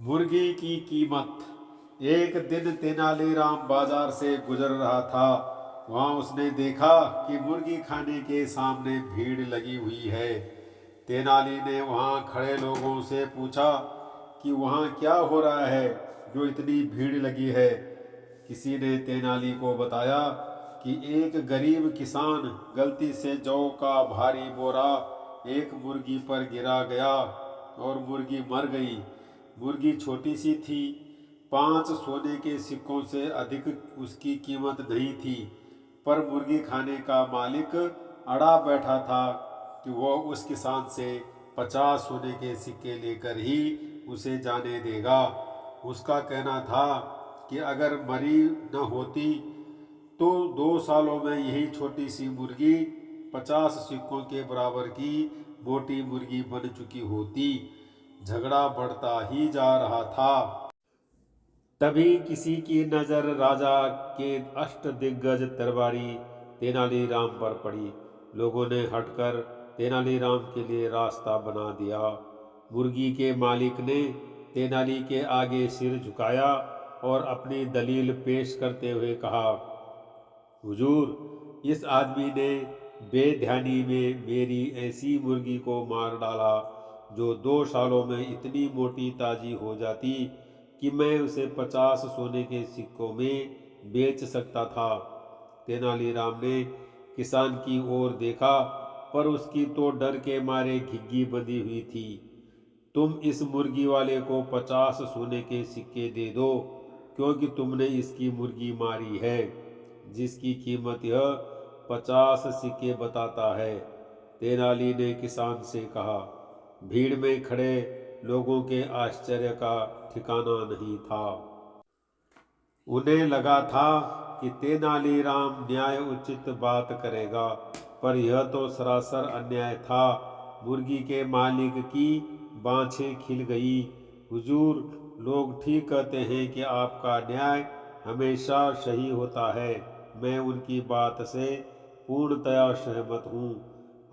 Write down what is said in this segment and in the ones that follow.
मुर्गी की कीमत। एक दिन तेनालीराम बाजार से गुजर रहा था। वहां उसने देखा कि मुर्गी खाने के सामने भीड़ लगी हुई है। तेनाली ने वहां खड़े लोगों से पूछा कि वहां क्या हो रहा है जो इतनी भीड़ लगी है। किसी ने तेनाली को बताया कि एक गरीब किसान गलती से जौ का भारी बोरा एक मुर्गी पर गिरा गया और मुर्गी मर गई। मुर्गी छोटी सी थी, 5 सोने के सिक्कों से अधिक उसकी कीमत नहीं थी, पर मुर्गी खाने का मालिक अड़ा बैठा था कि वह उस किसान से 50 सोने के सिक्के लेकर ही उसे जाने देगा। उसका कहना था कि अगर मरी न होती तो 2 सालों में यही छोटी सी मुर्गी 50 सिक्कों के बराबर की मोटी मुर्गी बन चुकी होती। झगड़ा बढ़ता ही जा रहा था। तभी किसी की नजर राजा के अष्टदिग्गज दरबारी तेनालीराम पर पड़ी। लोगों ने हटकर तेनालीराम के लिए रास्ता बना दिया। मुर्गी के मालिक ने तेनाली के आगे सिर झुकाया और अपनी दलील पेश करते हुए कहा, हुजूर, इस आदमी ने बेध्यानी में मेरी ऐसी मुर्गी को मार डाला जो 2 सालों में इतनी मोटी ताजी हो जाती कि मैं उसे 50 सोने के सिक्कों में बेच सकता था। तेनालीराम ने किसान की ओर देखा, पर उसकी तो डर के मारे घिघी बंधी हुई थी। तुम इस मुर्गी वाले को 50 सोने के सिक्के दे दो, क्योंकि तुमने इसकी मुर्गी मारी है, जिसकी कीमत यह 50 सिक्के बताता है। तेनाली ने किसान से कहा। भीड़ में खड़े लोगों के आश्चर्य का ठिकाना नहीं था। उन्हें लगा था कि तेनालीराम न्याय उचित बात करेगा, पर यह तो सरासर अन्याय था। मुर्गी के मालिक की बाँछें खिल गई। हुजूर, लोग ठीक कहते हैं कि आपका न्याय हमेशा सही होता है। मैं उनकी बात से पूर्णतया सहमत हूँ।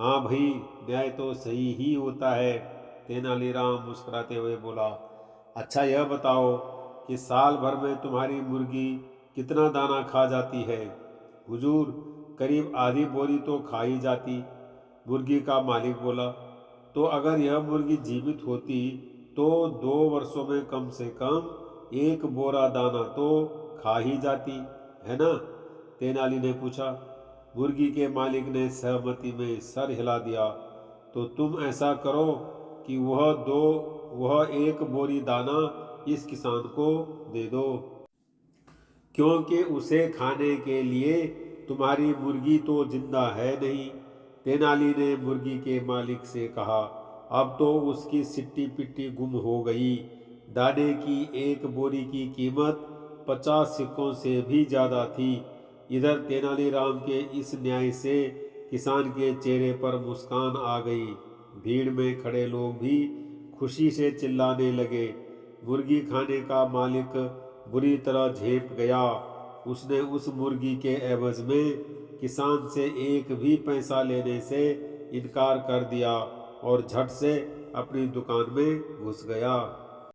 हाँ भाई, न्याय तो सही ही होता है। तेनालीराम मुस्कुराते हुए बोला। अच्छा, यह बताओ कि साल भर में तुम्हारी मुर्गी कितना दाना खा जाती है? हुजूर, करीब आधी बोरी तो खा ही जाती। मुर्गी का मालिक बोला। तो अगर यह मुर्गी जीवित होती तो 2 वर्षों में कम से कम 1 बोरा दाना तो खा ही जाती, है ना? तेनाली ने पूछा। मुर्गी के मालिक ने सहमति में सर हिला दिया। तो तुम ऐसा करो कि वह 1 बोरी दाना इस किसान को दे दो, क्योंकि उसे खाने के लिए तुम्हारी मुर्गी तो जिंदा है नहीं। तेनाली ने मुर्गी के मालिक से कहा। अब तो उसकी सिट्टी पिट्टी गुम हो गई। दाने की 1 बोरी की कीमत 50 सिक्कों से भी ज्यादा थी। इधर तेनालीराम के इस न्याय से किसान के चेहरे पर मुस्कान आ गई। भीड़ में खड़े लोग भी खुशी से चिल्लाने लगे। मुर्गी खाने का मालिक बुरी तरह झेप गया। उसने उस मुर्गी के एवज में किसान से एक भी पैसा लेने से इनकार कर दिया और झट से अपनी दुकान में घुस गया।